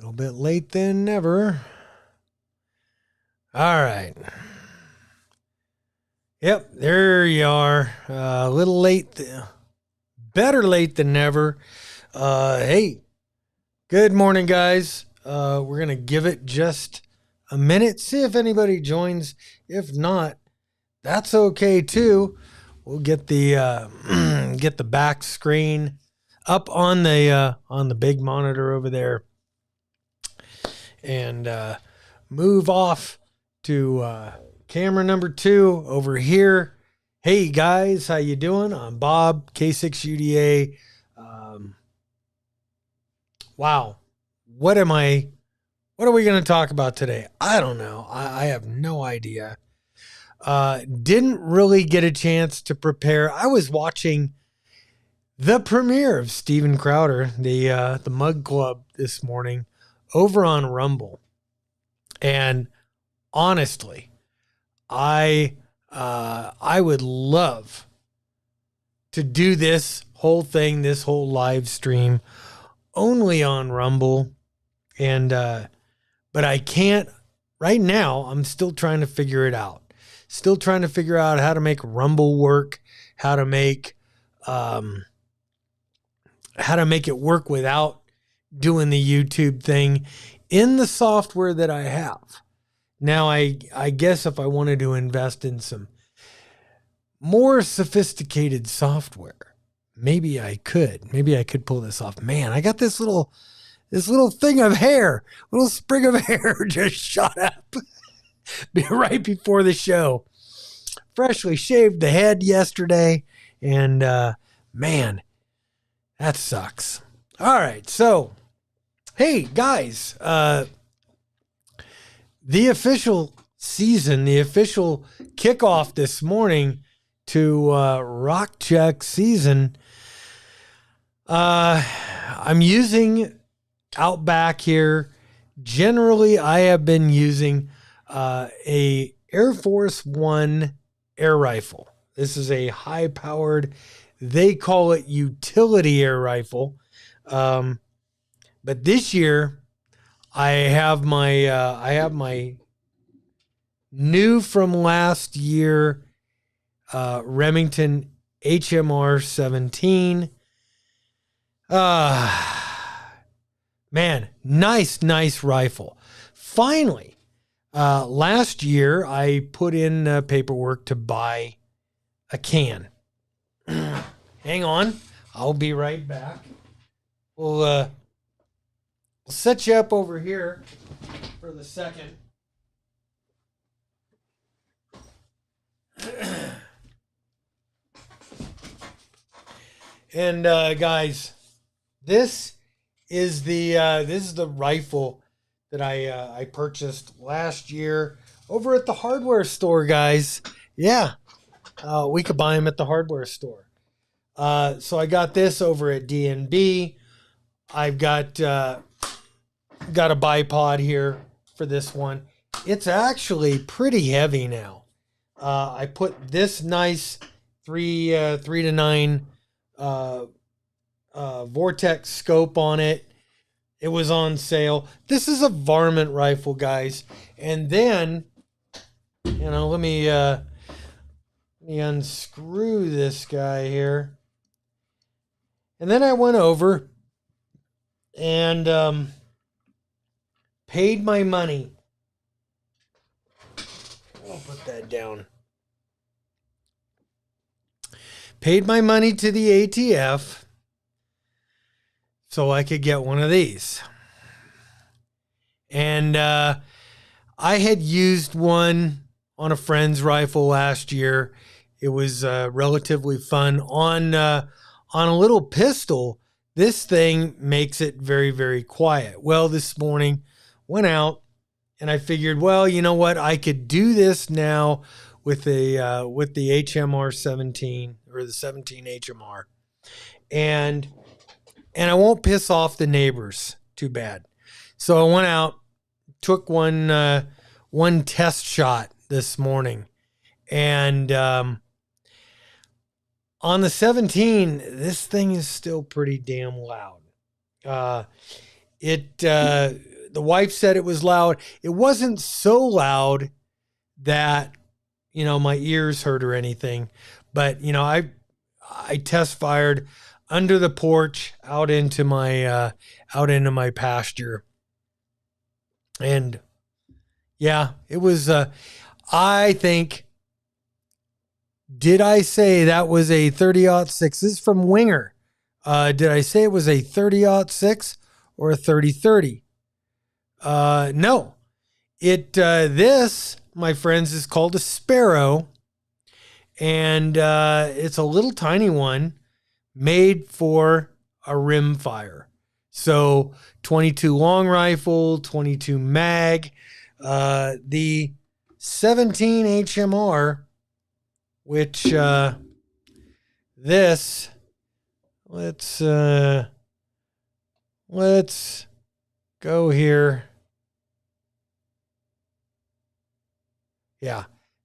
little bit late than never. All right. Yep, there you are. A little late. Better late than never. Hey, good morning, guys. We're going to give it just a minute. See if anybody joins. If not, that's okay too. We'll get the get the back screen up on the big monitor over there, and move off to camera number 2 over here. Hey guys, how you doing? I'm Bob, K6UDA. Wow, what are we going to talk about today? I don't know. I have no idea. Didn't really get a chance to prepare. I was watching the premiere of Steven Crowder, the Mug Club, this morning over on Rumble. And honestly, I would love to do this whole thing, this whole live stream only on Rumble. And but I can't right now. I'm still trying to figure it out. Still trying to figure out how to make Rumble work, how to make it work without doing the YouTube thing in the software that I have. Now, I guess if I wanted to invest in some more sophisticated software, maybe I could. Maybe I could pull this off. Man, I got this little thing of hair, little sprig of hair just shot up right before the show. Freshly shaved the head yesterday, and man, that sucks. All right, so hey guys, the official season, the official kickoff this morning to Rockchuck season. I'm using Outback here. Generally, I have been using a Air Force One air rifle. This is a high-powered, they call it utility air rifle. But this year, I have my new from last year Remington HMR 17. Man, nice rifle. Finally, last year I put in paperwork to buy a can. Hang on, I'll be right back. We'll set you up over here for the second. And guys, this is the rifle that I purchased last year over at the hardware store, guys. Yeah, we could buy them at the hardware store. So I got this over at DNB. I've got a bipod here for this one. It's actually pretty heavy now. I put this nice 3 to 9 Vortex scope on it. It was on sale. This is a varmint rifle, guys. And then, let me unscrew this guy here. And then I went over and paid my money. I'll put that down. Paid my money to the ATF so I could get one of these. And I had used one on a friend's rifle last year. It was relatively fun. On a little pistol, this thing makes it very, very quiet. Well, this morning, went out, and I figured, well, you know what? I could do this now with the HMR 17 or the 17 HMR, and I won't piss off the neighbors too bad. So I went out, took one test shot this morning, and on the 17, this thing is still pretty damn loud. The wife said it was loud. It wasn't so loud that, my ears hurt or anything. But, I test fired under the porch out into my pasture. And yeah, it was, I think, did I say that was a 30-06? This is from Winger. Did I say it was a 30-06 or a 30-30? No. This, my friends, is called a Sparrow. And it's a little tiny one made for a rim fire. So 22 long rifle, 22 mag. The 17 HMR, which this, let's go here. Yeah,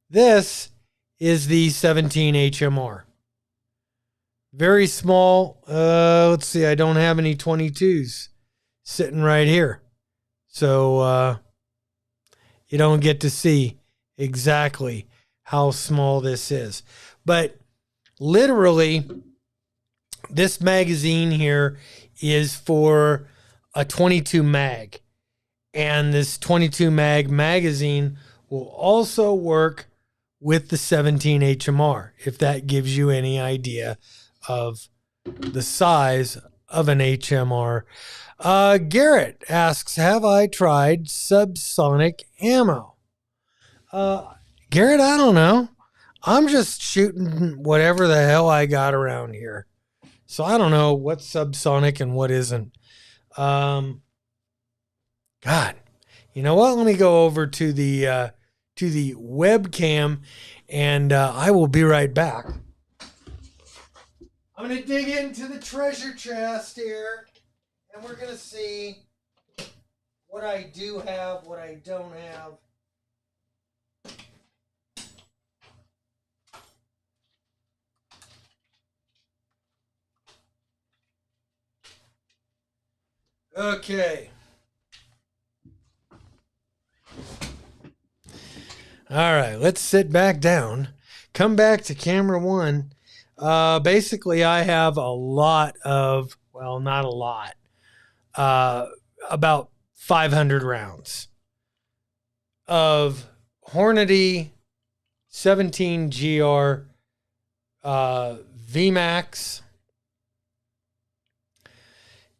this is the 17 HMR. Very small. Let's see. I don't have any 22s sitting right here. So you don't get to see exactly how small this is. But literally, this magazine here is for a 22 mag. And this 22 mag magazine will also work with the 17 HMR, if that gives you any idea of the size of an HMR. Garrett asks, have I tried subsonic ammo? Garrett, I don't know. I'm just shooting whatever the hell I got around here. So I don't know what's subsonic and what isn't. God, you know what? Let me go over to the webcam, and I will be right back. I'm going to dig into the treasure chest here, and we're going to see what I do have, what I don't have. Okay. All right, let's sit back down. Come back to camera one. Basically, I have a lot of, well, not a lot, about 500 rounds of Hornady 17 GR VMAX.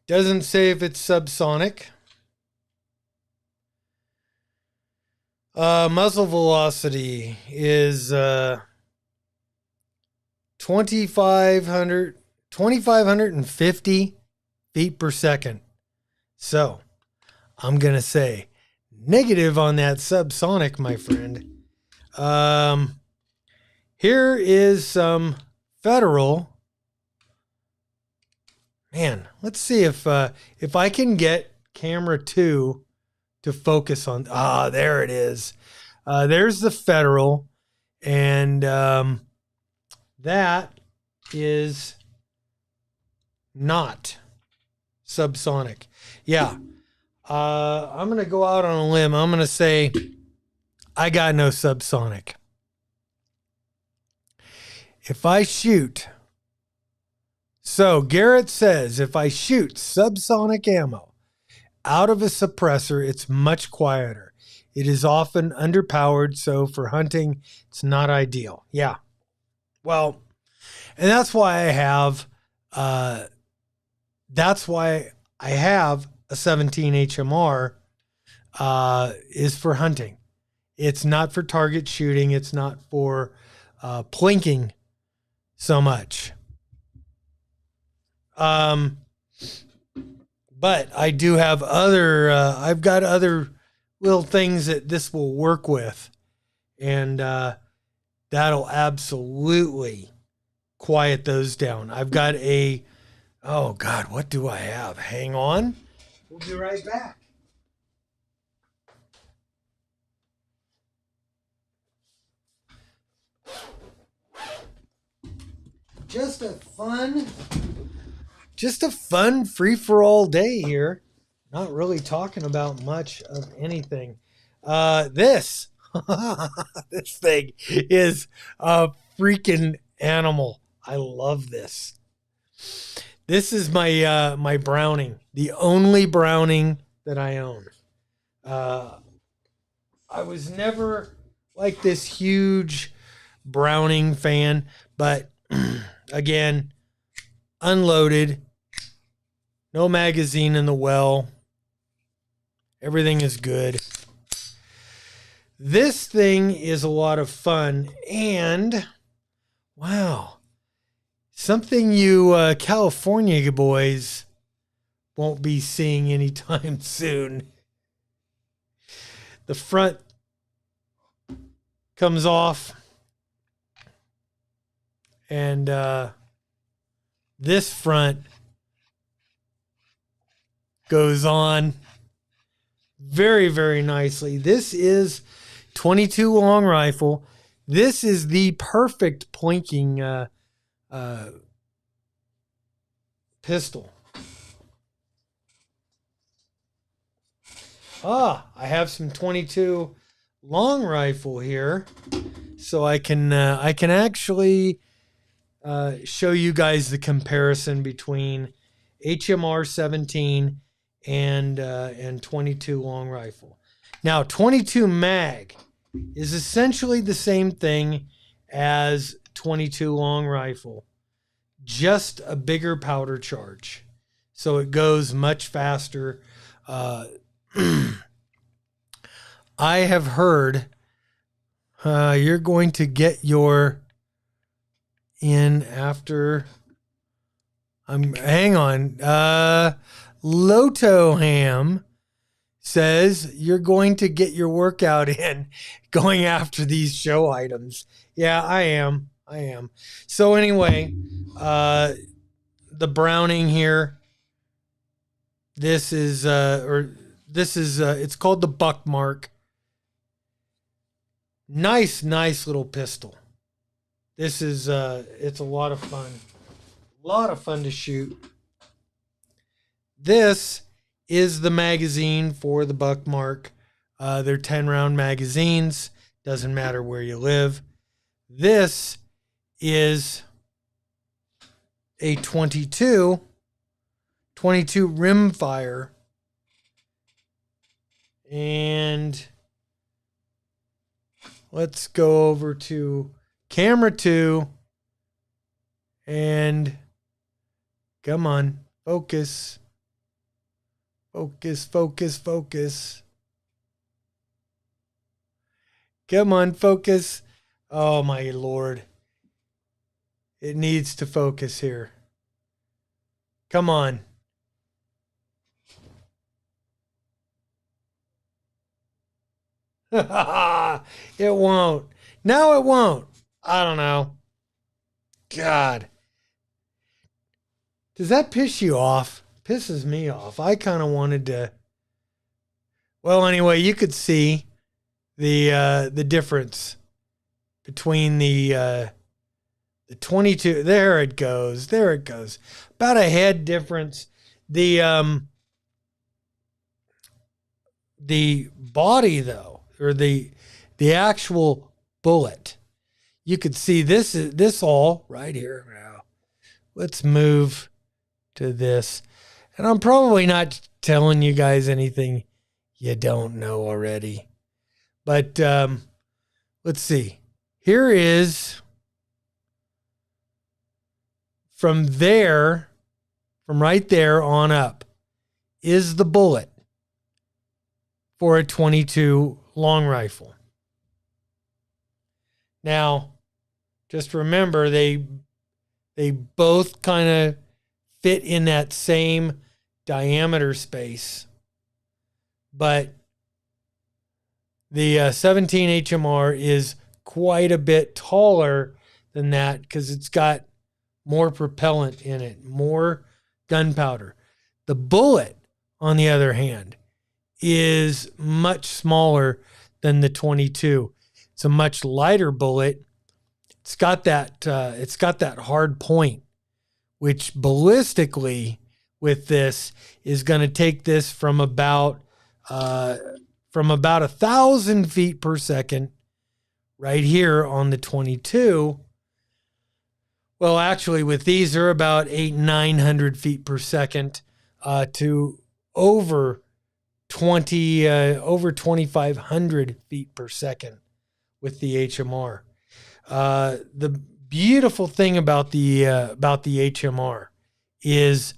Doesn't say if it's subsonic. Muzzle velocity is 2,550 feet per second. So I'm going to say negative on that subsonic, my friend. Here is some Federal. Man, let's see if I can get camera 2 to focus on. There it is. There's the Federal, and that is not subsonic. Yeah. I'm going to go out on a limb. I'm going to say I got no subsonic. If I shoot, so Garrett says, if I shoot subsonic ammo out of a suppressor, it's much quieter. It is often underpowered, so for hunting, it's not ideal. Yeah. Well, and that's why I have a 17 HMR is for hunting. It's not for target shooting. It's not for plinking so much. But I do have I've got other little things that this will work with. And that'll absolutely quiet those down. I've got oh God, what do I have? Hang on. We'll be right back. Just a fun free-for-all day here. not really talking about much of anything. This this thing is a freaking animal. I love this. This is my my Browning, the only Browning that I own. I was never like this huge Browning fan, but again, unloaded, no magazine in the well. Everything is good. This thing is a lot of fun, and wow, something you California boys won't be seeing anytime soon. The front comes off, and this front goes on very, very nicely. This is 22 long rifle. This is the perfect pointing pistol. I have some 22 long rifle here, so I can actually show you guys the comparison between HMR 17 and 22 long rifle. Now, 22 mag is essentially the same thing as 22 long rifle, just a bigger powder charge, so it goes much faster. I have heard you're going to get your in after. Hang on. Lotoham says you're going to get your workout in going after these show items. Yeah, I am. So anyway, the Browning here. This is it's called the Buckmark. Nice little pistol. This is it's a lot of fun. A lot of fun to shoot. This is the magazine for the Buckmark. They're 10-round magazines. Doesn't matter where you live. This is a 22 rimfire. And let's go over to camera 2. And come on, focus. Focus. Come on, focus. Oh, my Lord. It needs to focus here. Come on. It won't. No, it won't. I don't know. God. Does that piss you off? Pisses me off. I kind of wanted to. Well, anyway, you could see the difference between the 22. There it goes. About a head difference. The body though, or the actual bullet. You could see this all right here. Now, let's move to this. And I'm probably not telling you guys anything you don't know already. But let's see. Here is from right there on up, is the bullet for a 22 long rifle. Now, just remember they both kind of fit in that same diameter space, but the 17 HMR is quite a bit taller than that because it's got more propellant in it, more gunpowder. The bullet, on the other hand, is much smaller than the 22. It's a much lighter bullet. It's got that hard point, which ballistically, with this is going to take this from about 1,000 feet per second right here on the 22. Well, actually, with these, they're about 900 feet per second to over 2,500 feet per second with the HMR. The beautiful thing about the HMR is,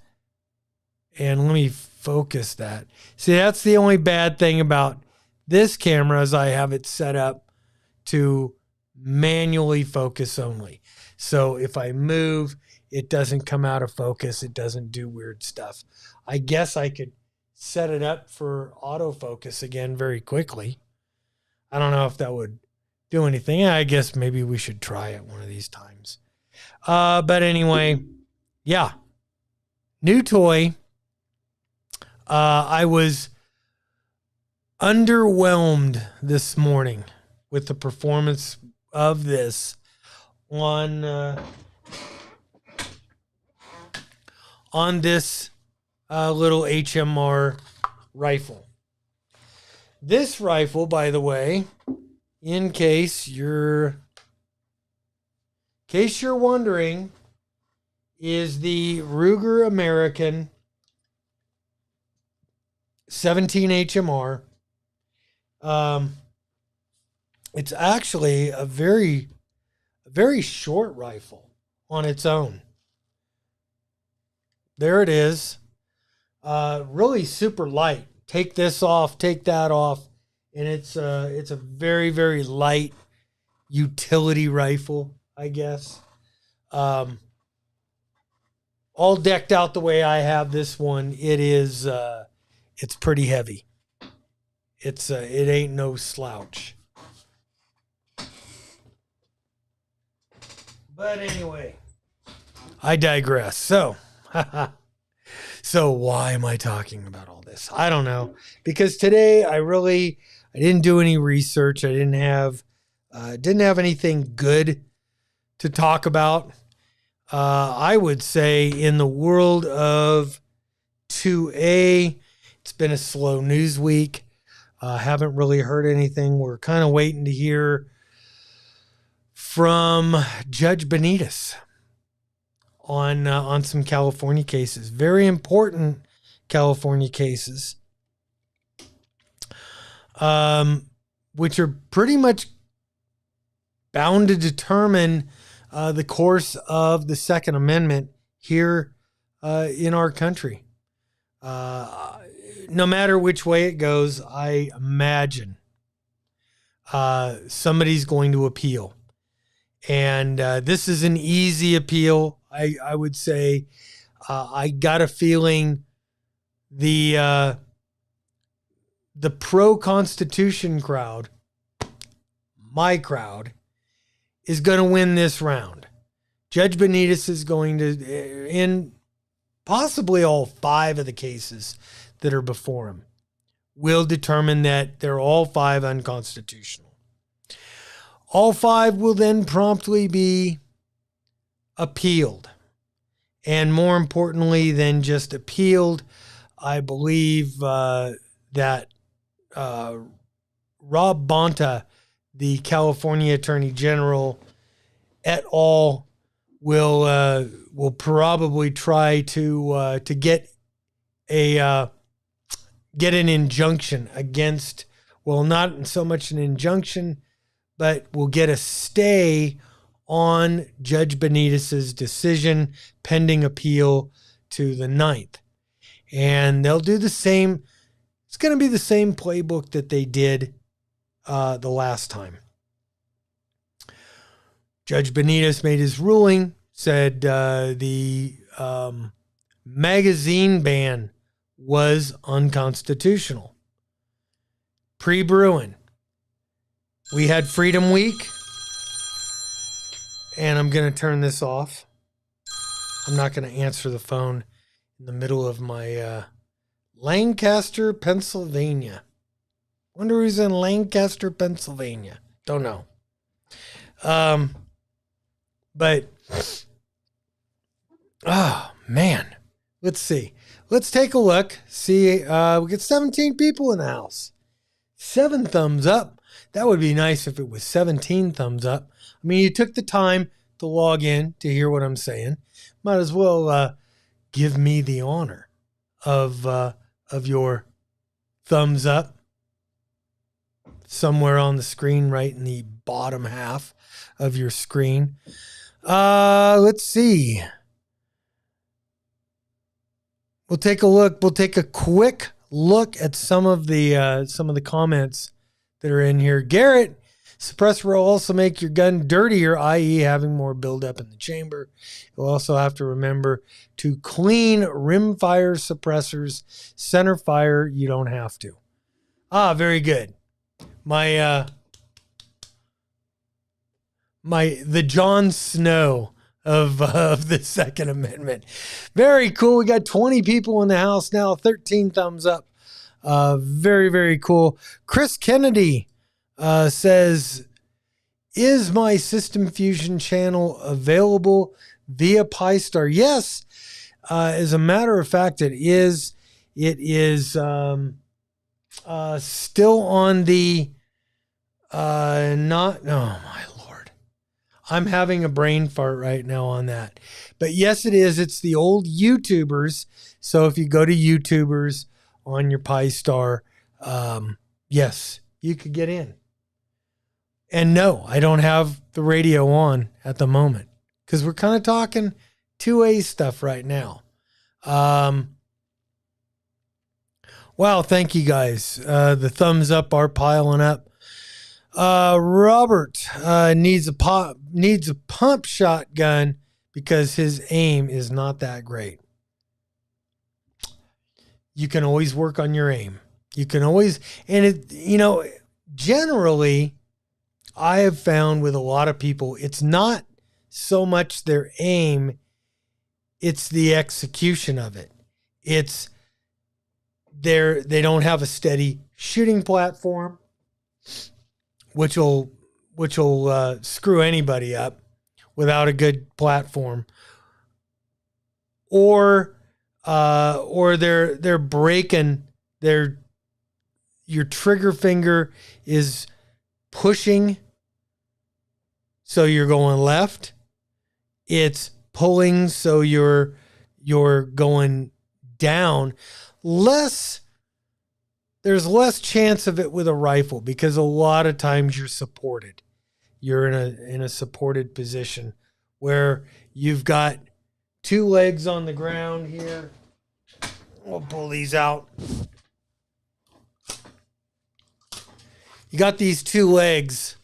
and let me focus that. See, that's the only bad thing about this camera is I have it set up to manually focus only. So if I move, it doesn't come out of focus. It doesn't do weird stuff. I guess I could set it up for autofocus again very quickly. I don't know if that would do anything. I guess maybe we should try it one of these times. But anyway, yeah. New toy. I was underwhelmed this morning with the performance of this on this little HMR rifle. This rifle, by the way, in case you're wondering, is the Ruger American 17 HMR. It's actually a very short rifle on its own. There it is. Really super light. Take this off, take that off, and it's a very, very light utility rifle, I guess. All decked out the way I have this one. It is it's pretty heavy. It ain't no slouch. But anyway, I digress. So why am I talking about all this? I don't know. Because today I didn't do any research. I didn't have anything good to talk about. I would say in the world of 2A, it's been a slow news week. Haven't really heard anything. We're kind of waiting to hear from Judge Benitez on some California cases. Very important California cases, which are pretty much bound to determine the course of the Second Amendment here in our country. No matter which way it goes, I imagine somebody's going to appeal. And this is an easy appeal, I would say. I got a feeling the pro-Constitution crowd, my crowd, is going to win this round. Judge Benitez is going to, in possibly all 5 of the cases that are before him, will determine that they're all 5 unconstitutional. All 5 will then promptly be appealed. And more importantly than just appealed, I believe that Rob Bonta, the California Attorney General, et al., will probably try to get an injunction against, well, not so much an injunction, but will get a stay on Judge Benitez's decision pending appeal to the 9th. And they'll do the same. It's going to be the same playbook that they did the last time. Judge Benitez made his ruling, said the magazine ban was unconstitutional. Pre-Bruin. We had Freedom Week, and I'm going to turn this off. I'm not going to answer the phone in the middle of my Lancaster, Pennsylvania. Wonder who's in Lancaster, Pennsylvania. Don't know. But, oh, man. Let's see. let's take a look. See, we get 17 people in the house. 7 thumbs up. That would be nice if it was 17 thumbs up. I mean, you took the time to log in to hear what I'm saying. Might as well give me the honor of your thumbs up somewhere on the screen, right in the bottom half of your screen. Let's see. We'll take a look. We'll take a quick look at some of the comments that are in here. Garrett, suppressor will also make your gun dirtier, i.e. having more buildup in the chamber. You'll also have to remember to clean rimfire suppressors. Center fire, you don't have to. Very good. The Jon Snow of the Second Amendment. Very cool. We got 20 people in the house now, 13 thumbs up. Very, very cool. Chris Kennedy says, is my System Fusion channel available via Pi-Star? Yes. As a matter of fact, it is. It is still on the oh my Lord. I'm having a brain fart right now on that. But yes, it is. It's the old YouTubers. So if you go to YouTubers on your Pi-Star, yes, you could get in. And no, I don't have the radio on at the moment because we're kind of talking 2A stuff right now. Wow, thank you guys. The thumbs up are piling up. Robert needs a pump shotgun because his aim is not that great. You can always work on your aim. You can always, and it, generally, I have found with a lot of people, it's not so much their aim, it's the execution of it. It's they don't have a steady shooting platform, which will screw anybody up without a good platform, or they're breaking your trigger finger is pushing, so you're going left. It's pulling, so you're going down. There's less chance of it with a rifle because a lot of times you're supported. You're in a supported position where you've got 2 legs on the ground here. We'll pull these out. You got these 2 legs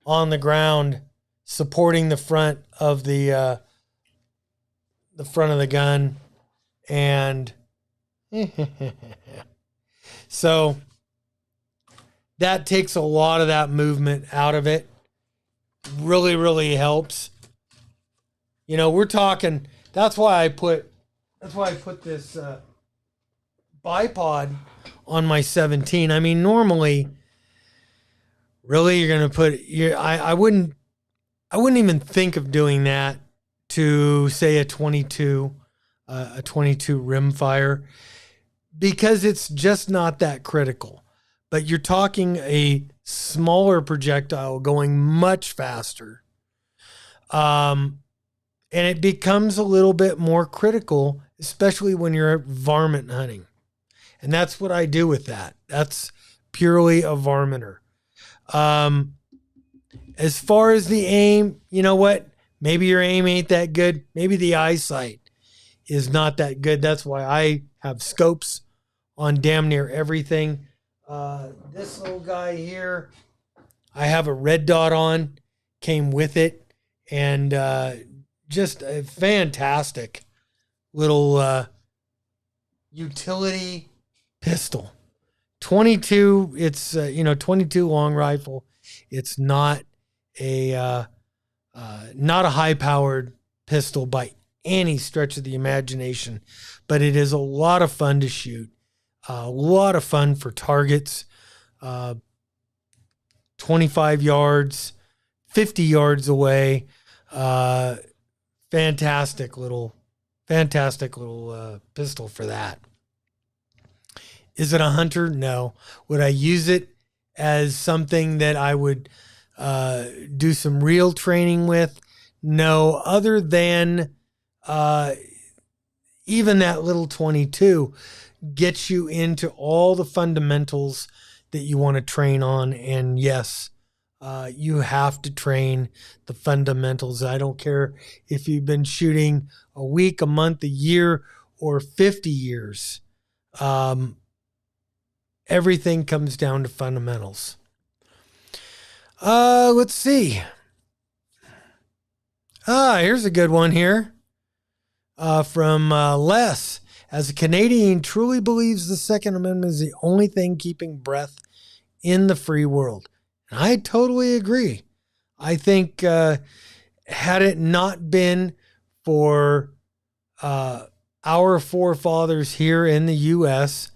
on the ground supporting the front of the gun, and so that takes a lot of that movement out of it. Really, really helps. We're talking. That's why I put this bipod on my 17. I mean, normally, really, you're gonna put. I wouldn't even think of doing that to say a 22 rimfire, because it's just not that critical. But you're talking a smaller projectile going much faster. And it becomes a little bit more critical, especially when you're varmint hunting. And that's what I do with that. That's purely a varminter. As far as the aim, you know what? Maybe your aim ain't that good. Maybe the eyesight is not that good. That's why I have scopes on damn near everything. This little guy here, I have a red dot on, came with it, and just a fantastic little utility pistol. 22, it's 22 long rifle. It's not a high-powered pistol by any stretch of the imagination, but it is a lot of fun to shoot. A lot of fun for targets. 25 yards, 50 yards away. Fantastic little Fantastic little pistol for that. Is it a hunter? No. Would I use it as something that I would do some real training with? No, other than even that little 22 gets you into all the fundamentals that you want to train on. And yes, you have to train the fundamentals. I don't care if you've been shooting a week, a month, a year, or 50 years. Everything comes down to fundamentals. Let's see. Here's a good one here from Les. As a Canadian, truly believes the Second Amendment is the only thing keeping breath in the free world. And I totally agree. I think had it not been for our forefathers here in the U.S.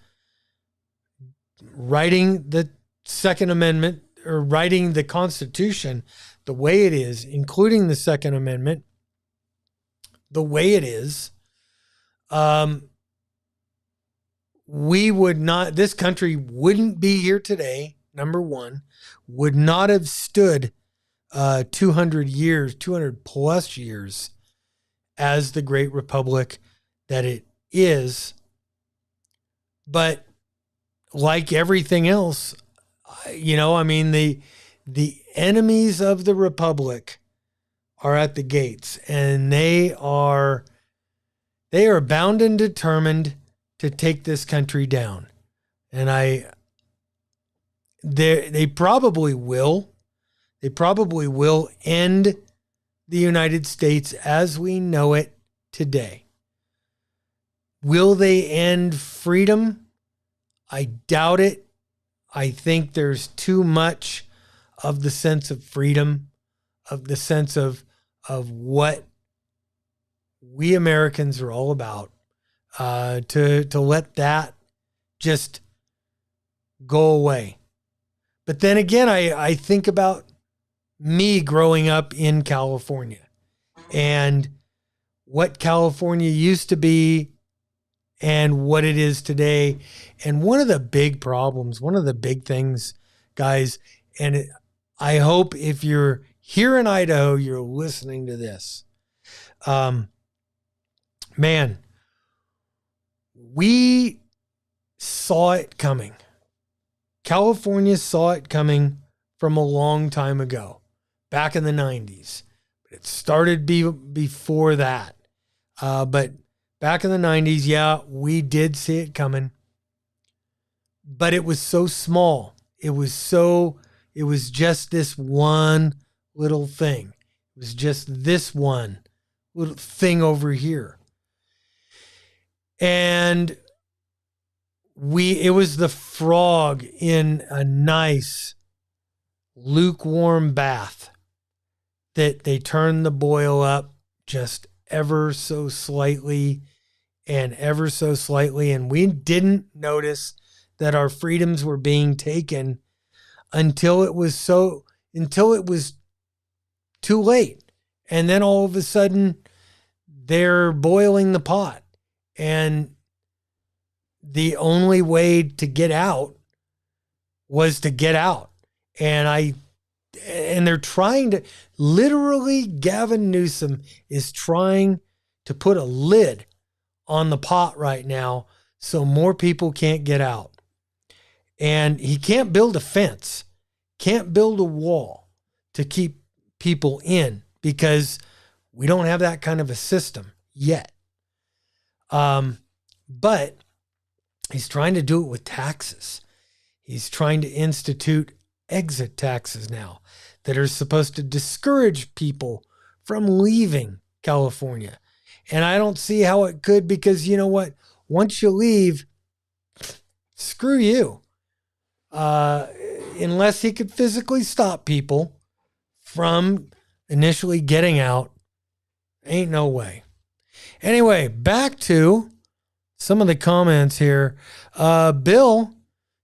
writing the Second Amendment or writing the Constitution the way it is, including the Second Amendment, the way it is, we would not, this country wouldn't be here today, number one, would not have stood 200 years, 200 plus years as the great republic that it is. But like everything else, the enemies of the republic are at the gates, and they are bound and determined to take this country down. And they probably will. They probably will end the United States as we know it today. Will they end freedom? I doubt it. I think there's too much of the sense of freedom, of the sense of what we Americans are all about, to let that just go away. But then again, I think about me growing up in California and what California used to be and what it is today. And one of the big problems, one of the big things, guys, and I hope if you're here in Idaho, you're listening to this. Man, we saw it coming. California saw it coming from a long time ago, back in the 90s. It started before that. But back in the 90s, yeah, we did see it coming. But it was so small. It was just this one little thing. It was just this one little thing over here. And it was the frog in a nice lukewarm bath that they turned the boil up just ever so slightly and ever so slightly. And we didn't notice that our freedoms were being taken until it was too late. And then all of a sudden they're boiling the pot. And the only way to get out was to get out. And they're trying to, literally, Gavin Newsom is trying to put a lid on the pot right now so more people can't get out. And he can't build a fence, can't build a wall to keep people in because we don't have that kind of a system yet. But he's trying to do it with taxes. He's trying to institute exit taxes now that are supposed to discourage people from leaving California. And I don't see how it could, because you know what? Once you leave, screw you. Unless he could physically stop people from initially getting out, ain't no way. Anyway, back to some of the comments here. Bill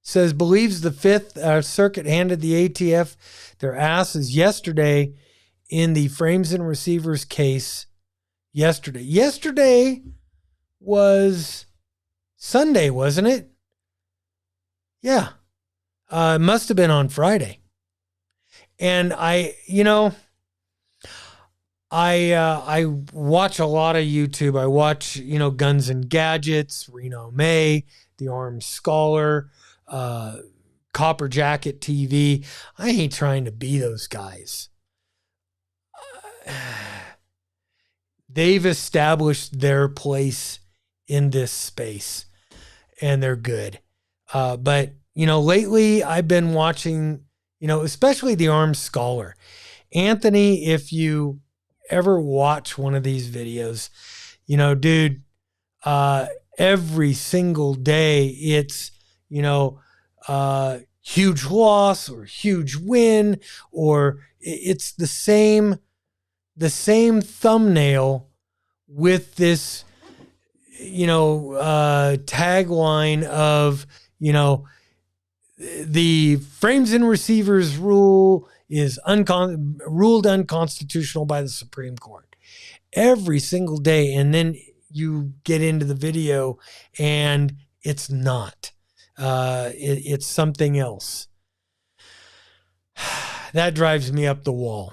says, believes the Fifth Circuit handed the ATF their asses yesterday in the frames and receivers case yesterday. Yesterday was Sunday, wasn't it? Yeah. It must have been on Friday. And I watch a lot of YouTube. I watch, Guns and Gadgets, Reno May, The Armed Scholar, Copper Jacket TV. I ain't trying to be those guys. They've established their place in this space, and they're good. But lately I've been watching, especially The Armed Scholar. Anthony, if you ever watch one of these videos, dude, every single day it's, huge loss or huge win, or it's the same thumbnail with this, tagline of, the frames and receivers rule is ruled unconstitutional by the Supreme Court every single day. And then you get into the video and it's not, it's something else. That drives me up the wall,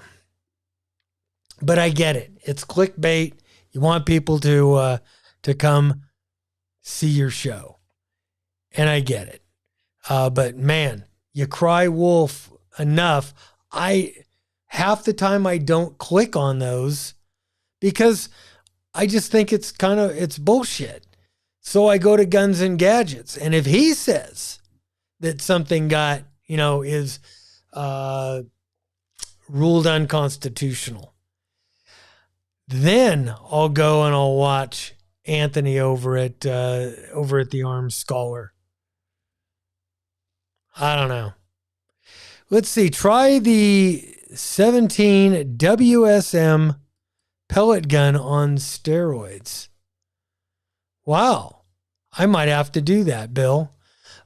but I get it. It's clickbait. You want people to come see your show, and I get it. But man, you cry wolf enough. Half the time I don't click on those because I just think it's bullshit. So I go to Guns and Gadgets. And if he says that something is ruled unconstitutional, then I'll go and I'll watch Anthony over at the Armed Scholar. I don't know. Let's see. Try the 17 WSM pellet gun on steroids. Wow. I might have to do that, Bill.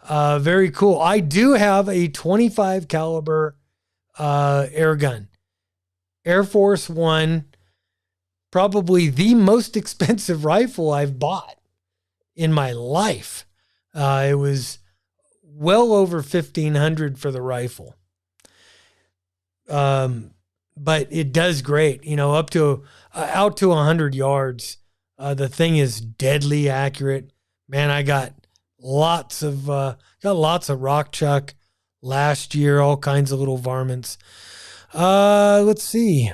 Very cool. I do have a 25 caliber air gun. Air Force One, probably the most expensive rifle I've bought in my life. It was well over $1,500 for the rifle. But it does great, up to out to 100 yards. The thing is deadly accurate. Man, I got lots of Rockchuck last year, all kinds of little varmints. Let's see.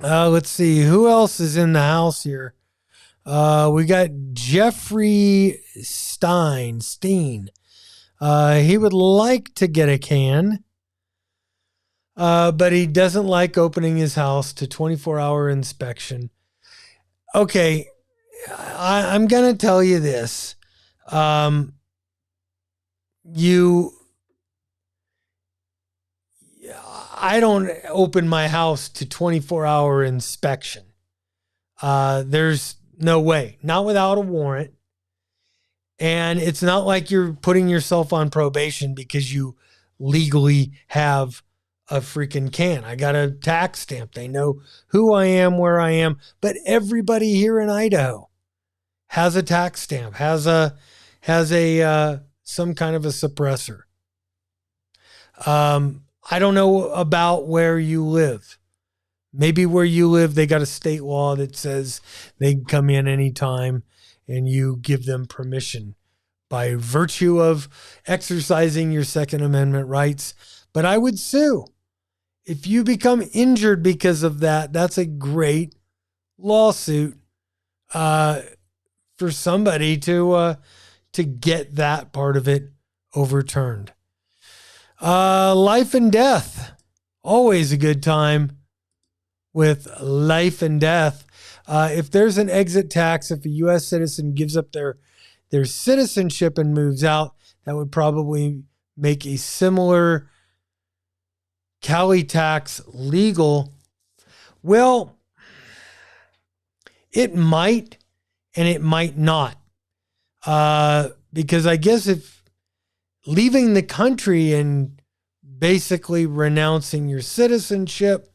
Who else is in the house here? We got Jeffrey Steen. He would like to get a can, but he doesn't like opening his house to 24-hour inspection. Okay, I'm going to tell you this. I don't open my house to 24-hour inspection. There's no way, not without a warrant. And it's not like you're putting yourself on probation because you legally have a freaking can. I got a tax stamp. They know who I am, where I am. But everybody here in Idaho has a tax stamp, has a some kind of a suppressor. I don't know about where you live. Maybe where you live, they got a state law that says they can come in anytime and you give them permission by virtue of exercising your Second Amendment rights. But I would sue. If you become injured because of that, that's a great lawsuit for somebody to get that part of it overturned. Life and death. Always a good time with life and death. If there's an exit tax, if a U.S. citizen gives up their citizenship and moves out, that would probably make a similar Cali tax legal. Well, it might and it might not. Because I guess if leaving the country and basically renouncing your citizenship,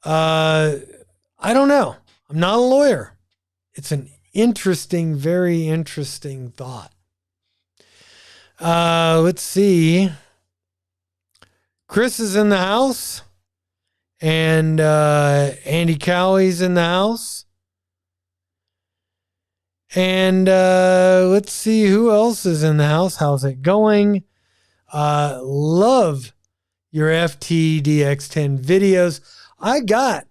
I don't know. I'm not a lawyer. It's an interesting, very interesting thought. Let's see. Chris is in the house, and Andy Cowley's in the house. And let's see who else is in the house. How's it going? Love your FTDX10 videos. I've got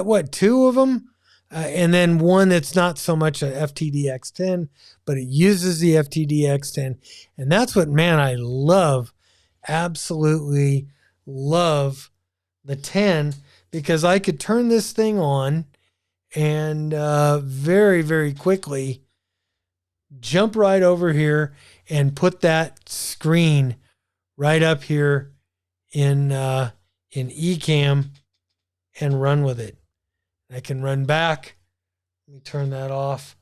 what, 2 of them? And then one that's not so much a FTDX10, but it uses the FTDX10. And that's what, man, I love. Absolutely love the 10, because I could turn this thing on and very, very quickly jump right over here and put that screen right up here in Ecamm and run with it. I can run back. Let me turn that off.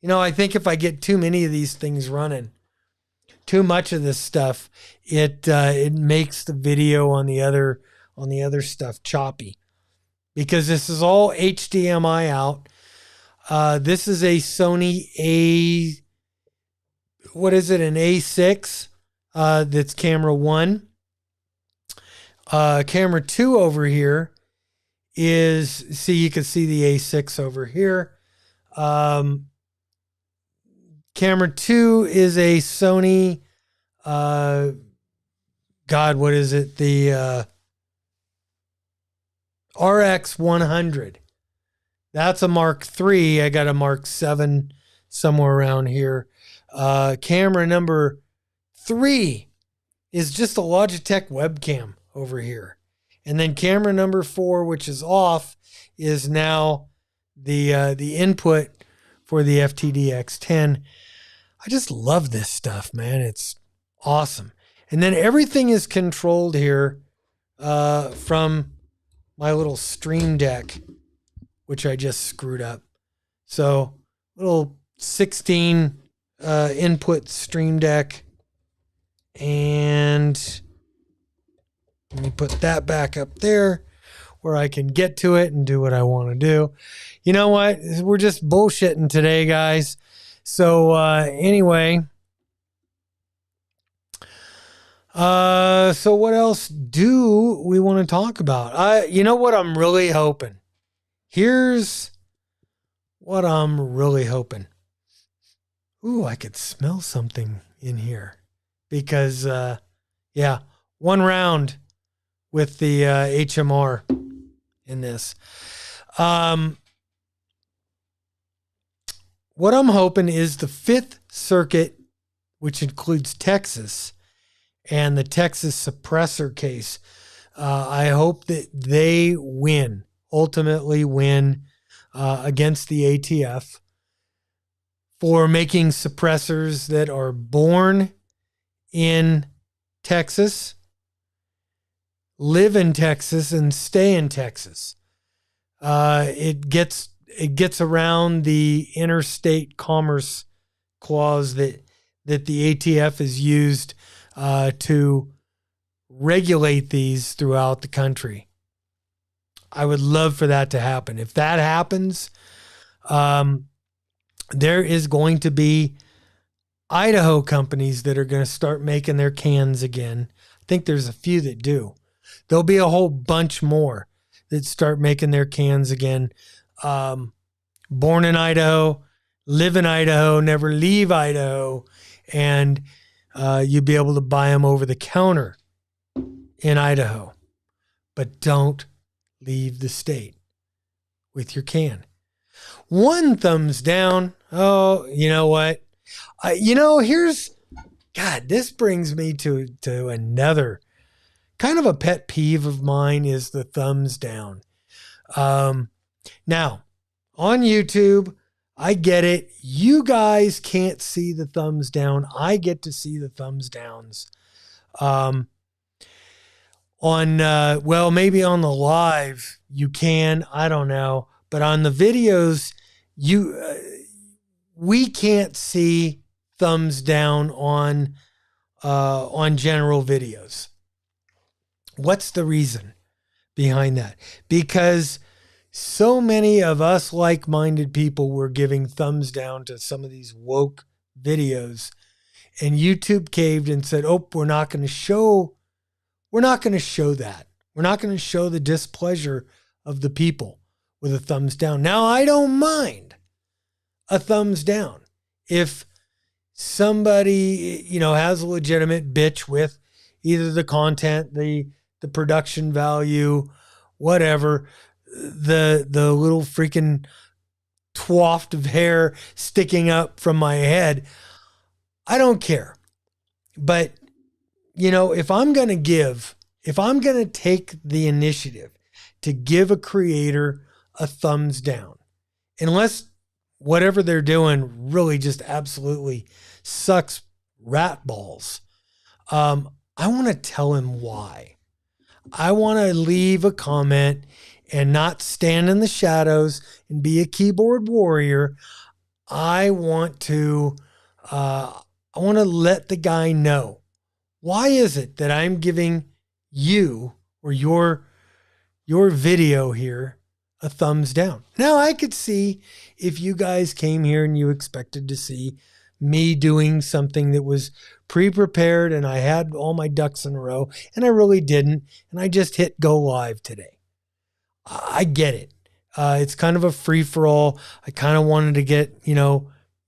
You know, I think if I get too many of these things running, too much of this stuff, it makes the video on the other stuff choppy, because this is all HDMI out. This is a Sony what is it? An A6. That's camera 1. Camera 2 over here is, see, you can see the A6 over here. Camera 2 is a Sony, God, what is it? The RX100. That's a Mark III. I got a Mark 7 somewhere around here. Camera number 3 is just a Logitech webcam over here. And then camera number 4, which is off, is now the input for the FTDX10. I just love this stuff, man. It's awesome. And then everything is controlled here from my little Stream Deck, which I just screwed up. So little 16 input Stream Deck. And let me put that back up there where I can get to it and do what I want to do. You know what? We're just bullshitting today, guys. So anyway, so what else do we want to talk about? You know what I'm really hoping? Here's what I'm really hoping. Ooh, I could smell something in here. Because, yeah, 1 round with the HMR in this. What I'm hoping is the 5th Circuit, which includes Texas, and the Texas suppressor case. I hope that they win, ultimately win against the ATF for making suppressors that are born in Texas, live in Texas, and stay in Texas. It gets around the interstate commerce clause that the ATF has used to regulate these throughout the country. I would love for that to happen. If that happens, there is going to be Idaho companies that are going to start making their cans again. I think there's a few that do. There'll be a whole bunch more that start making their cans again. Born in Idaho, live in Idaho, never leave Idaho, and you'll be able to buy them over the counter in Idaho. But don't leave the state with your can. 1 thumbs down. Oh, you know what? God, this brings me to another kind of a pet peeve of mine, is the thumbs down. Now, on YouTube, I get it. You guys can't see the thumbs down. I get to see the thumbs downs. Well, maybe on the live you can, I don't know. But on the videos, we can't see thumbs down on general videos. What's the reason behind that? Because so many of us like-minded people were giving thumbs down to some of these woke videos, and YouTube caved and said, "Oh, we're not going to show that. We're not going to show the displeasure of the people with a thumbs down." Now, I don't mind a thumbs down if somebody, has a legitimate bitch with either the content, the production value, whatever, the little freaking twaft of hair sticking up from my head. I don't care. But, if I'm going to take the initiative to give a creator a thumbs down, unless whatever they're doing really just absolutely sucks rat balls, I want to tell him why. I want to leave a comment and not stand in the shadows and be a keyboard warrior. I want to let the guy know, why is it that I'm giving you or your video here a thumbs down? Now, I could see if you guys came here and you expected to see me doing something that was pre-prepared and I had all my ducks in a row, and I really didn't, and I just hit go live today. I get it. It's kind of a free-for-all. I kind of wanted to get,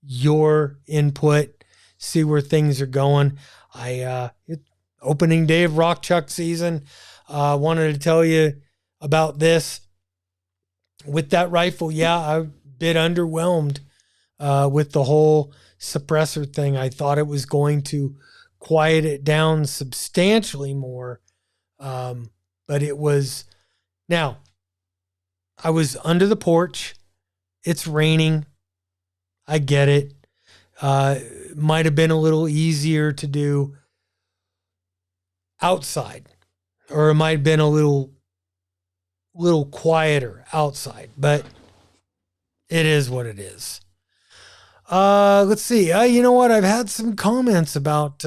your input, see where things are going. Opening day of Rockchuck season. Wanted to tell you about this. With that rifle, I'm a bit underwhelmed with the whole suppressor thing. I thought it was going to quiet it down substantially more, but it was. Now, I was under the porch. It's raining. I get it. Might have been a little easier to do outside, or it might have been a little quieter outside, but it is what it is. Let's see. You know what? I've had some comments about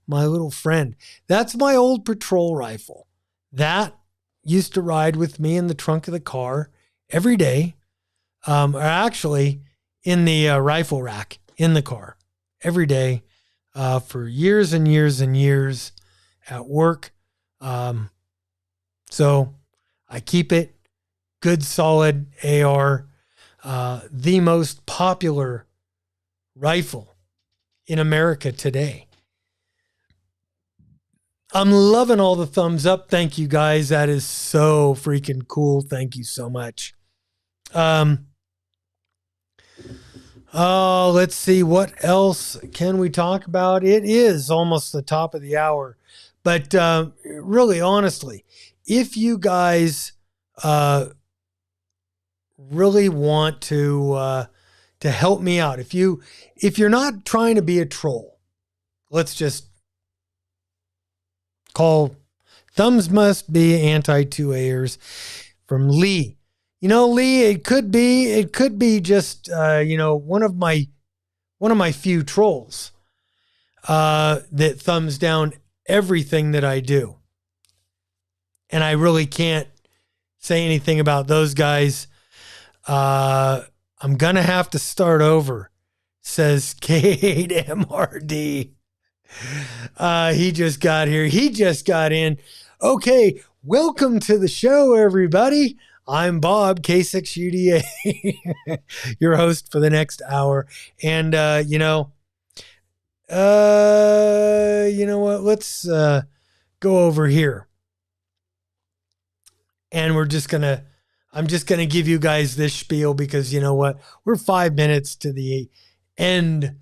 my little friend. That's my old patrol rifle. That used to ride with me in the trunk of the car every day. Or actually in the rifle rack in the car every day for years and years and years at work. So I keep it. Good, solid AR. The most popular rifle in America today. I'm loving all the thumbs up. Thank you, guys. That is so freaking cool. Thank you so much. Let's see. What else can we talk about? It is almost the top of the hour. But really, honestly, if you guys really want to help me out, if you're not trying to be a troll, let's just call thumbs must be anti-2A'ers from Lee. Lee, it could be just one of my few trolls that thumbs down everything that I do. And I really can't say anything about those guys. I'm going to have to start over, says K8MRD. He just got here. He just got in. Okay, welcome to the show, everybody. I'm Bob, K6UDA, your host for the next hour. And, you know what? Let's go over here. And I'm just going to give you guys this spiel because you know what? We're 5 minutes to the end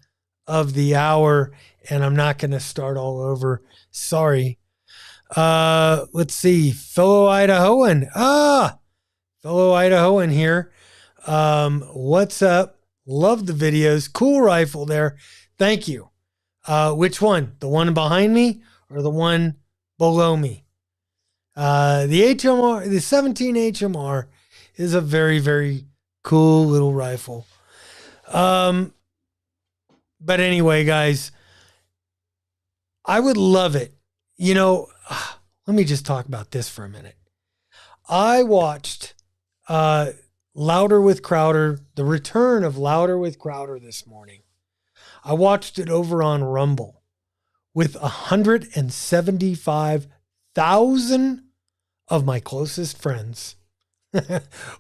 of the hour and I'm not going to start all over. Sorry. Let's see. Fellow Idahoan here. What's up? Love the videos. Cool rifle there. Thank you. Which one? The one behind me or the one below me? The HMR, the 17 HMR is a very, very cool little rifle. But anyway, guys, I would love it. Let me just talk about this for a minute. I watched Louder with Crowder, the return of Louder with Crowder this morning. I watched it over on Rumble with 175,000 of my closest friends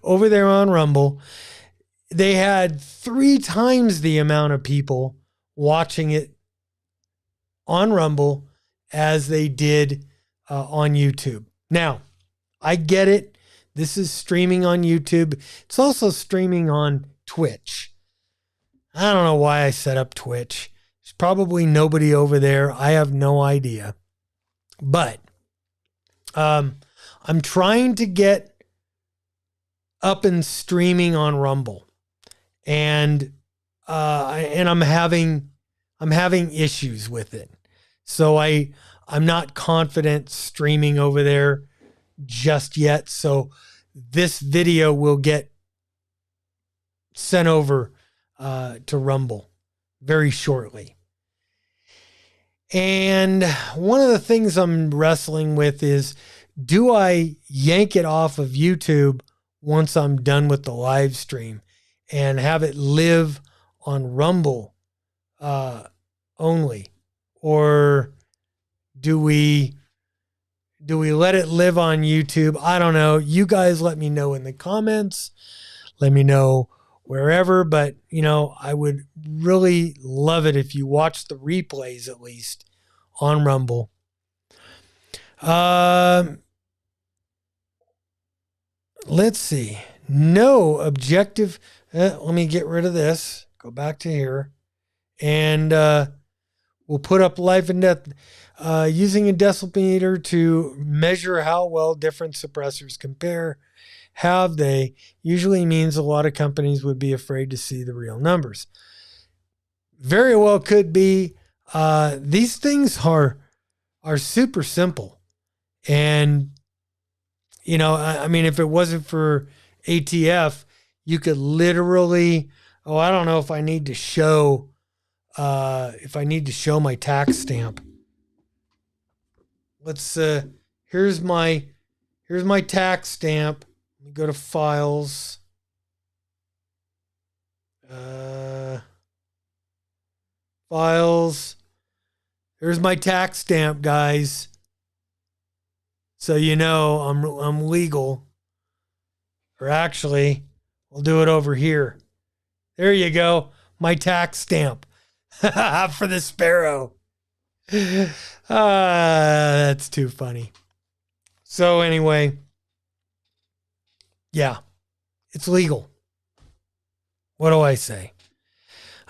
over there on Rumble. They had 3 times the amount of people watching it on Rumble as they did on YouTube. Now, I get it. This is streaming on YouTube. It's also streaming on Twitch. I don't know why I set up Twitch. There's probably nobody over there. I have no idea. But I'm trying to get up and streaming on Rumble. And I'm having issues with it. So I'm not confident streaming over there just yet. So this video will get sent over to Rumble very shortly. And one of the things I'm wrestling with is, do I yank it off of YouTube once I'm done with the live stream and have it live on Rumble only? Or do we let it live on YouTube? I don't know. You guys let me know in the comments. Let me know wherever. But, I would really love it if you watch the replays at least on Rumble. Let's see. No objective. Let me get rid of this. Go back to here. And we'll put up life and death. Using a decimeter to measure how well different suppressors compare. Have they? Usually means a lot of companies would be afraid to see the real numbers. Very well could be. These things are super simple. And, if it wasn't for ATF, you could literally, I don't know if I need to show my tax stamp. Let's, here's my tax stamp. Let me go to files. Files. Here's my tax stamp, guys. So I'm legal. Or actually, we'll do it over here. There you go. My tax stamp. For the Sparrow. That's too funny. So anyway, yeah, it's legal. What do I say?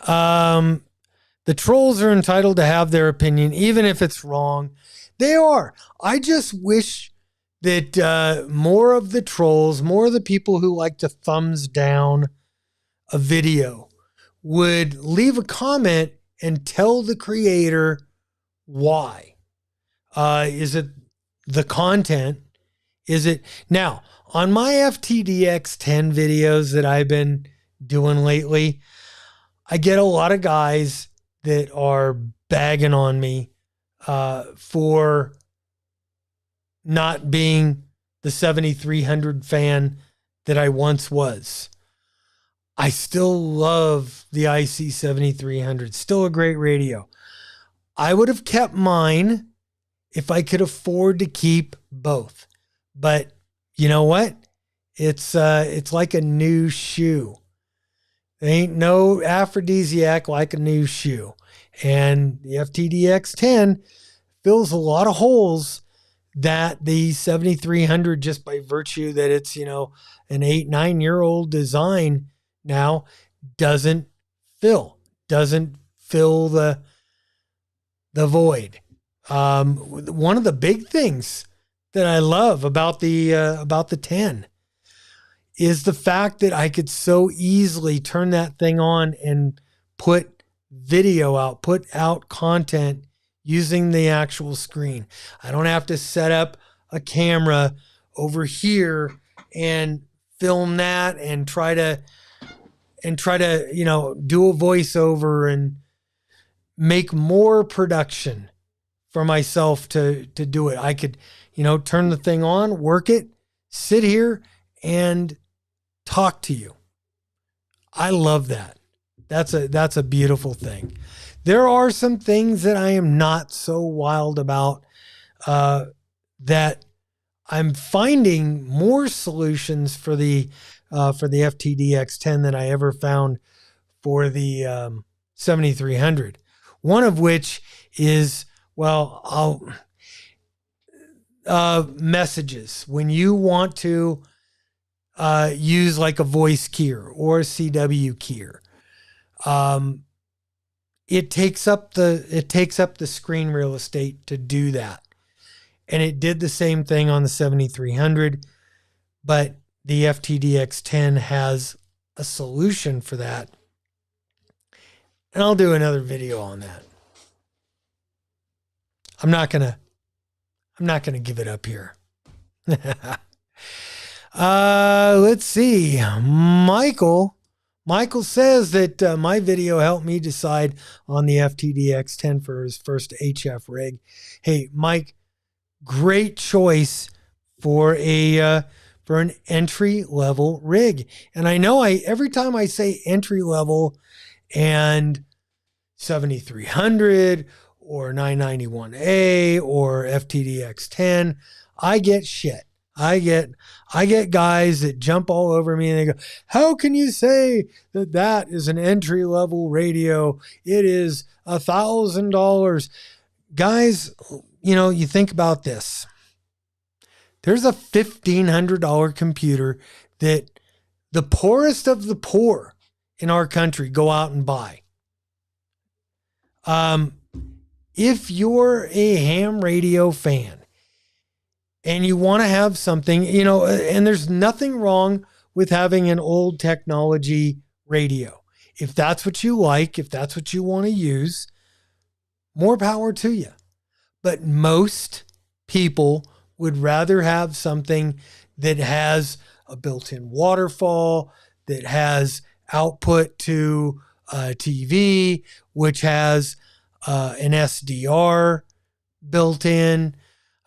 The trolls are entitled to have their opinion, even if it's wrong. They are. I just wish that more of the trolls, more of the people who like to thumbs down a video would leave a comment and tell the creator why. Is it the content? Is it now on my FTDX 10 videos that I've been doing lately? I get a lot of guys that are bagging on me for not being the 7300 fan that I once was. I still love the IC 7300. Still a great radio. I would have kept mine if I could afford to keep both. But you know what? It's like a new shoe. There ain't no aphrodisiac like a new shoe. And the FTDX 10 fills a lot of holes that the 7300, just by virtue that it's, an 8-9-year-old design now, doesn't fill the void. One of the big things that I love about the 10 is the fact that I could so easily turn that thing on and put video out, put out content using the actual screen. I don't have to set up a camera over here and film that and try to do a voiceover and make more production for myself to do it. I could, turn the thing on, work it, sit here and talk to you. I love that. That's a beautiful thing. There are some things that I am not so wild about, that I'm finding more solutions for the FTDX10 than I ever found for the 7300. One of which is, messages. When you want to use like a voice keyer or a CW keyer, it takes up the screen real estate to do that. And it did the same thing on the 7300, but the FTDX10 has a solution for that. And I'll do another video on that. I'm not going to give it up here. Let's see. Michael says that my video helped me decide on the FTDX10 for his first HF rig. Hey, Mike, great choice for an entry level rig. And I know every time I say entry level and 7300 or 991A or FTDX10, I get shit. I get guys that jump all over me and they go, how can you say that is an entry level radio? It is $1,000. Guys, you think about this. There's a $1,500 computer that the poorest of the poor in our country go out and buy. If you're a ham radio fan and you want to have something, and there's nothing wrong with having an old technology radio. If that's what you like, if that's what you want to use, more power to you. But most people would rather have something that has a built-in waterfall, that has output to TV, which has an SDR built in,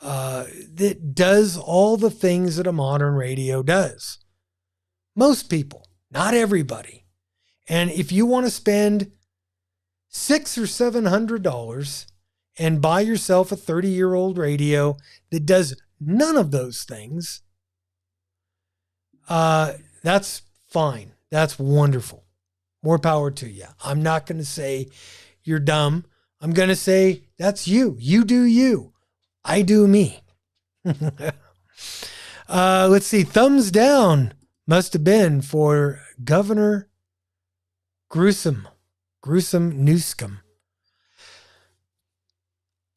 that does all the things that a modern radio does. Most people, not everybody. And if you want to spend $600 or $700 and buy yourself a 30-year-old radio that does none of those things, that's fine. That's wonderful. More power to you. I'm not going to say you're dumb. I'm going to say that's you. You do you. I do me. Let's see. Thumbs down must have been for Governor Gruesome Newscomb.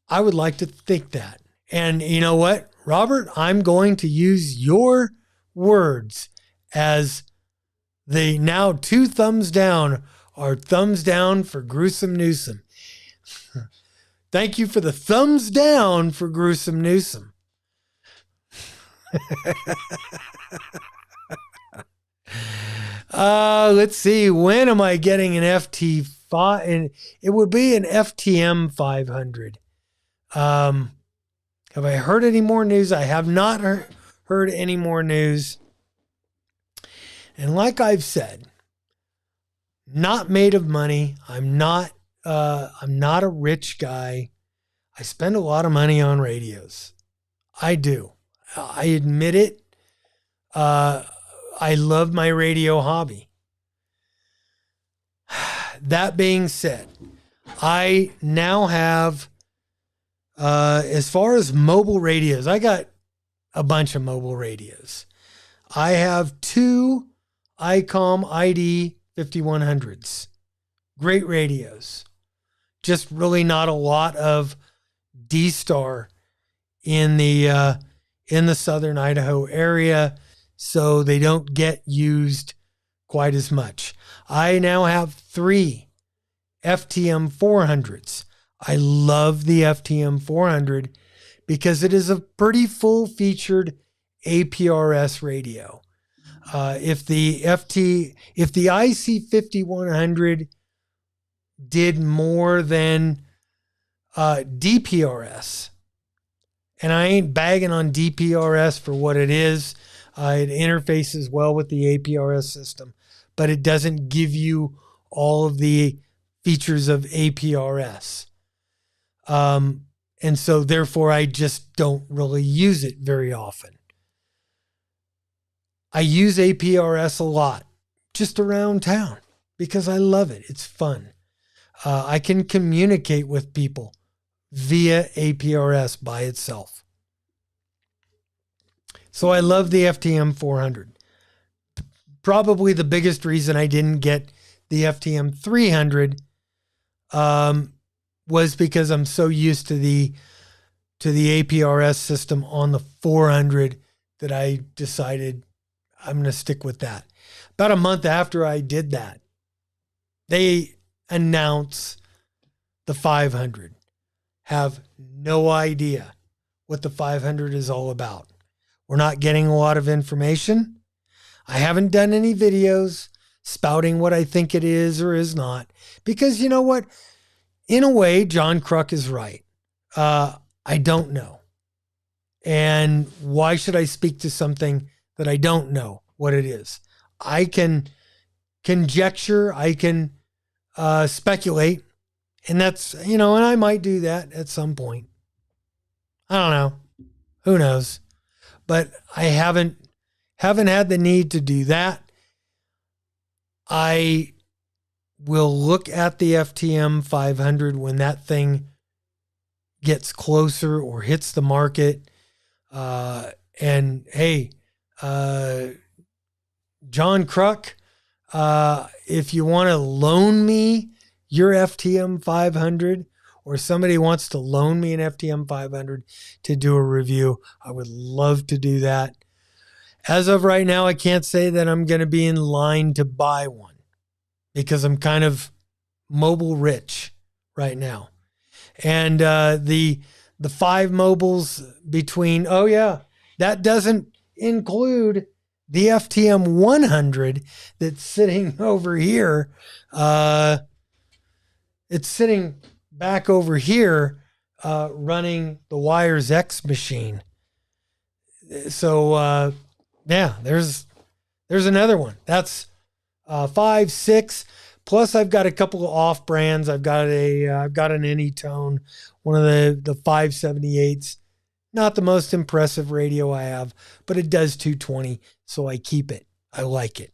I would like to think that. And you know what, Robert? I'm going to use your words as the now 2 thumbs down are thumbs down for Gruesome Newsome. Thank you for the thumbs down for Gruesome Newsome. Let's see. When am I getting an FT5? And it would be an FTM 500. Have I heard any more news? I have not heard any more news. And like I've said, not made of money. I'm not a rich guy. I spend a lot of money on radios. I do. I admit it. I love my radio hobby. That being said, I now have, as far as mobile radios, I got a bunch of mobile radios. I have 2 ICOM ID 5100s. Great radios. Just really not a lot of D-Star in the southern Idaho area, so they don't get used quite as much. I now have 3 FTM 400s. I love the FTM 400 because it is a pretty full-featured APRS radio. If the IC 5100 did more than DPRS, and I ain't bagging on DPRS for what it is. It interfaces well with the APRS system, but it doesn't give you all of the features of APRS. And so therefore I just don't really use it very often. I use APRS a lot just around town because I love it. It's fun. I can communicate with people via APRS by itself. So I love the FTM 400. Probably the biggest reason I didn't get the FTM 300 was because I'm so used to the APRS system on the 400 that I decided I'm going to stick with that. About a month after I did that, they announce the 500. Have no idea what the 500 is all about. We're not getting a lot of information. I haven't done any videos spouting what I think it is or is not, because you know what? In a way, John Kruk is right. I don't know. And why should I speak to something that I don't know what it is? I can conjecture, I can speculate, and that's, and I might do that at some point. I don't know. Who knows? But I haven't had the need to do that. I will look at the FTM 500 when that thing gets closer or hits the market. And hey, John Kruk, if you want to loan me your FTM 500, or somebody wants to loan me an FTM 500 to do a review, I would love to do that. As of right now, I can't say that I'm going to be in line to buy one because I'm kind of mobile rich right now. And the 5 mobiles between, that doesn't include the FTM 100 that's sitting over here. It's sitting back over here running the Wires X machine. So, there's another one. That's 5, 6. Plus, I've got a couple of off brands. I've got an Anytone, one of the 578s. Not the most impressive radio I have, but it does 220, so I keep it. I like it.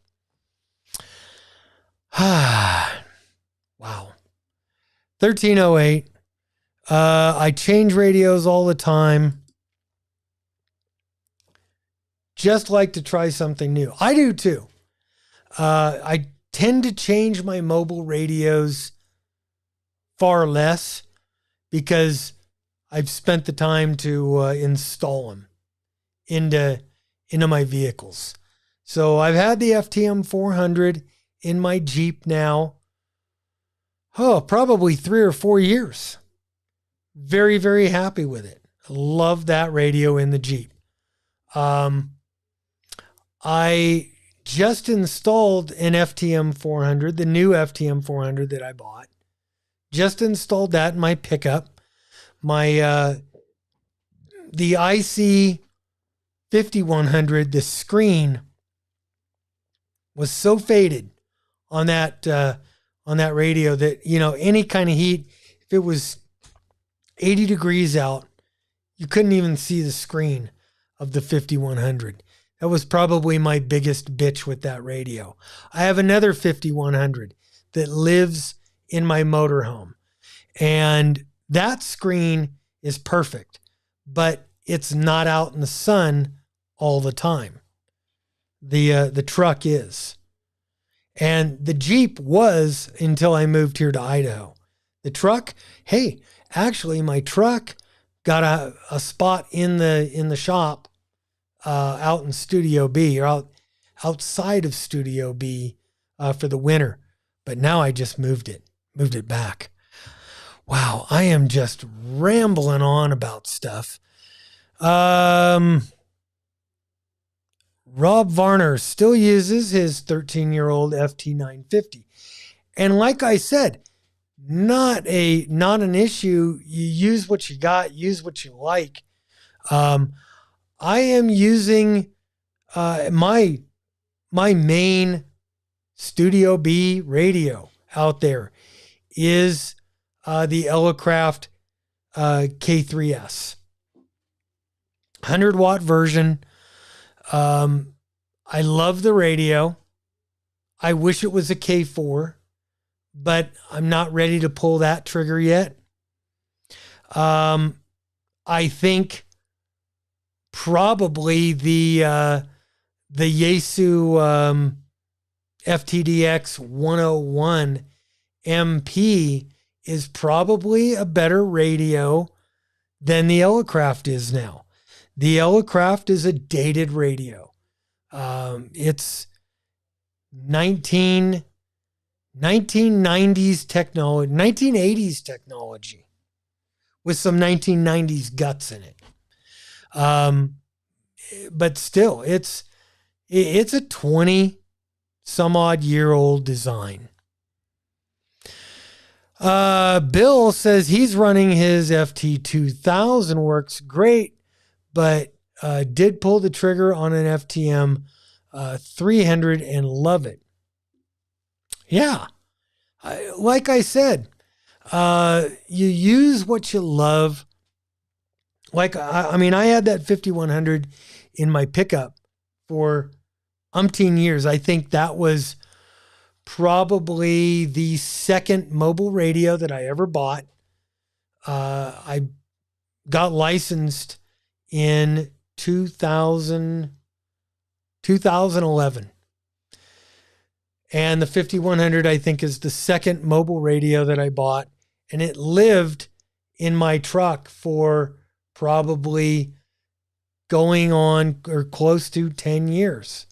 Wow. 1308. I change radios all the time. Just like to try something new. I do too. I tend to change my mobile radios far less because I've spent the time to install them into my vehicles. So I've had the FTM 400 in my Jeep now, probably 3 or 4 years. Very, very happy with it. Love that radio in the Jeep. I just installed an FTM 400, the new FTM 400 that I bought. Just installed that in my pickup. My the IC 5100, the screen was so faded on that radio that any kind of heat, if it was 80 degrees out, you couldn't even see the screen of the 5100. That was probably my biggest bitch with that radio. I have another 5100 that lives in my motorhome, and that screen is perfect, but it's not out in the sun all the time. The truck is. And the Jeep was until I moved here to Idaho. The truck, actually my truck got a spot in the shop out in Studio B, or outside of Studio B for the winter. But now I just moved it back. Wow, I am just rambling on about stuff. Rob Varner still uses his 13-year-old FT950. And like I said, not an issue. You use what you got, use what you like. I am using My main Studio B radio out there is the Elecraft K3S 100-watt version. I love the radio. I wish it was a K4, but I'm not ready to pull that trigger yet. I think probably the Yaesu FTDX 101 MP is probably a better radio than the Elecraft is now. The Elecraft is a dated radio. It's 1990s technology, 1980s technology with some 1990s guts in it. But still, it's a 20 some odd year old design. Bill says he's running his FT2000, works great, but did pull the trigger on an FTM 300 and love it. Yeah, like I said, you use what you love. Like, I mean, I had that 5100 in my pickup for umpteen years. I think that was probably the second mobile radio that I ever bought. I got licensed in 2011. And the 5100, I think, is the second mobile radio that I bought. And it lived in my truck for probably going on or close to 10 years.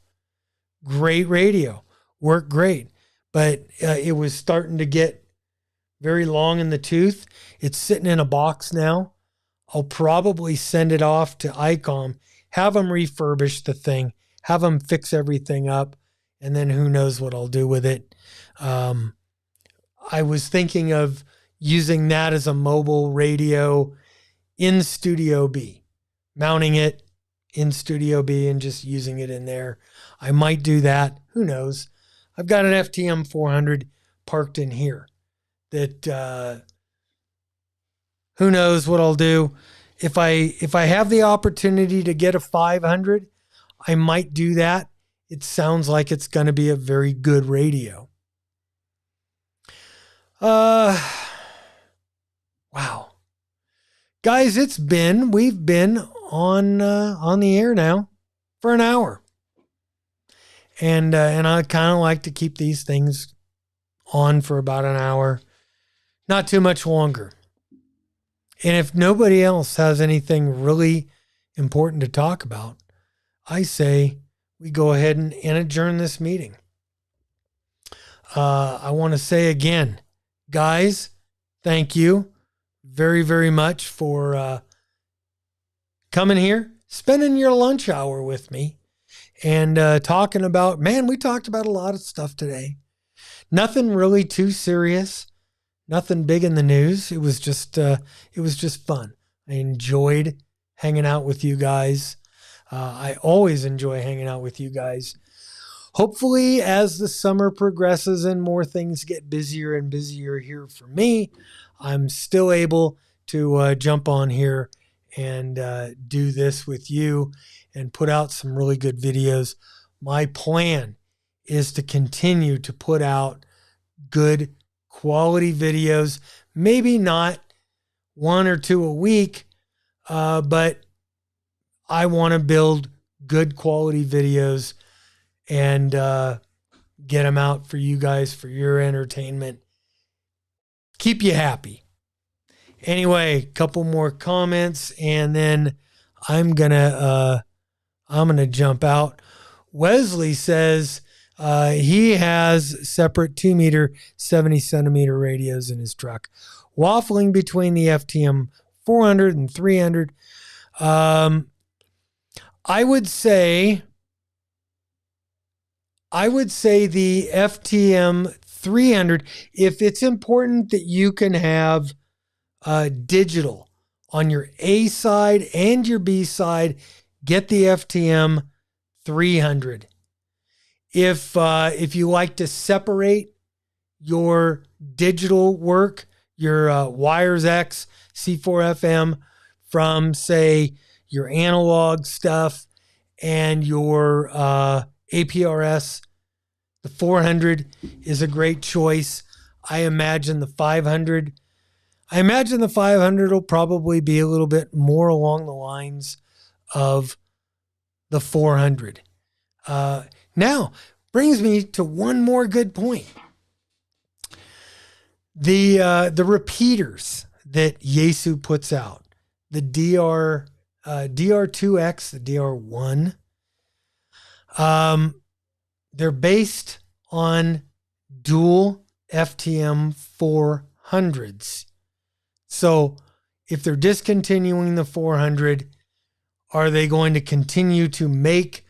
Great radio. Worked great. But it was starting to get very long in the tooth. It's sitting in a box now. I'll probably send it off to ICOM, have them refurbish the thing, have them fix everything up, and then who knows what I'll do with it. I was thinking of using that as a mobile radio in Studio B, mounting it in Studio B and just using it in there. I might do that. Who knows? I've got an FTM 400 parked in here that who knows what I'll do. If I have the opportunity to get a 500, I might do that. It sounds like it's going to be a very good radio. Wow. Guys, we've been on the air now for an hour. And I kind of like to keep these things on for about an hour, not too much longer. And if nobody else has anything really important to talk about, I say we go ahead and adjourn this meeting. I want to say again, guys, thank you very, very much for coming here, spending your lunch hour with me, and talking about, man, we talked about a lot of stuff today. Nothing really too serious. Nothing big in the news. It was just fun. I enjoyed hanging out with you guys. I always enjoy hanging out with you guys. Hopefully, as the summer progresses and more things get busier and busier here for me, I'm still able to jump on here and do this with you and put out some really good videos. My plan is to continue to put out good quality videos, maybe not 1 or 2 a week, but I want to build good quality videos and get them out for you guys, for your entertainment. Keep you happy. Anyway, a couple more comments, and then I'm gonna jump out. Wesley says he has separate 2-meter, 70-centimeter radios in his truck, waffling between the FTM 400 and 300. I would say the FTM 300, if it's important that you can have digital on your A side and your B side, get the FTM 300. If you like to separate your digital work, your Wires X C4FM from, say, your analog stuff and your APRS, the 400 is a great choice. I imagine the 500 will probably be a little bit more along the lines of the 400. Now, brings me to one more good point. The repeaters that Yaesu puts out, the DR2X, the DR1, they're based on dual FTM 400s. So if they're discontinuing the 400, are they going to continue to make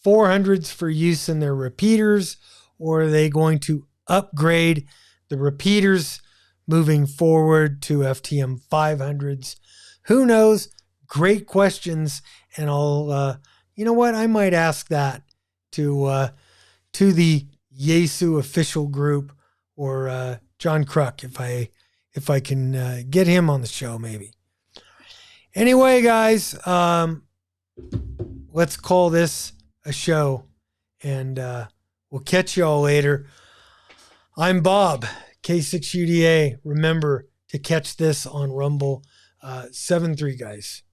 400s for use in their repeaters, or are they going to upgrade the repeaters moving forward to FTM 500s? Who knows? Great questions. And I'll, you know what? I might ask that to the Yaesu official group, or John Kruk, if I can get him on the show, maybe. Anyway, guys, let's call this a show, and we'll catch you all later. I'm Bob, K6UDA. Remember to catch this on Rumble. 7-3, guys.